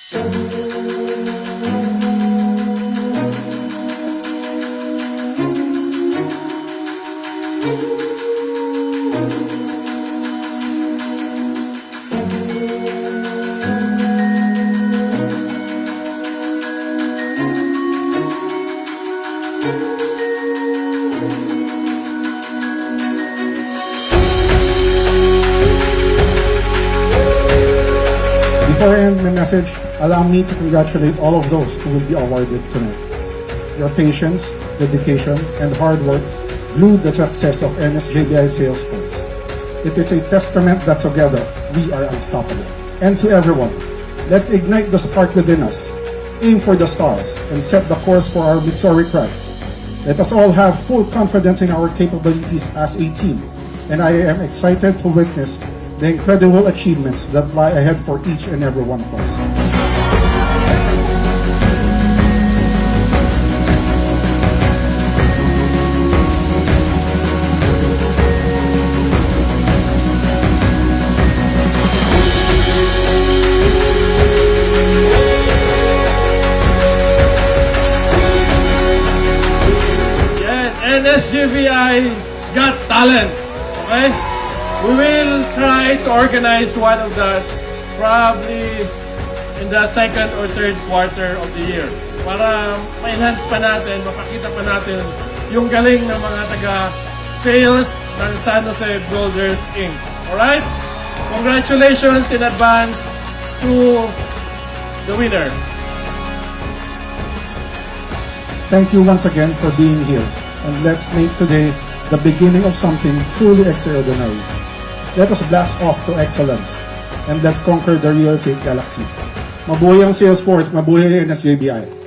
Before I end my message, allow me to congratulate all of those who will be awarded tonight. Your patience, dedication, and hard work glued the success of NSJBI Salesforce. It is a testament that together we are unstoppable. And to everyone, let's ignite the spark within us, aim for the stars, and set the course for our meteoric rise. Let us all have full confidence in our capabilities as a team, and I am excited to witness the incredible achievements that lie ahead for each and every one of us. NSJBI got talent, okay? We will try to organize one of that probably in the second or third quarter of the year para ma-enhance pa natin, mapakita pa natin yung galing ng mga taga-sales ng San Jose Builders Inc. Alright? Congratulations in advance to the winner. Thank you once again for being here, and let's make today the beginning of something truly extraordinary. Let us blast off to excellence, and let's conquer the real estate galaxy. Mabuhay ang Salesforce, mabuhay ang NSJBI.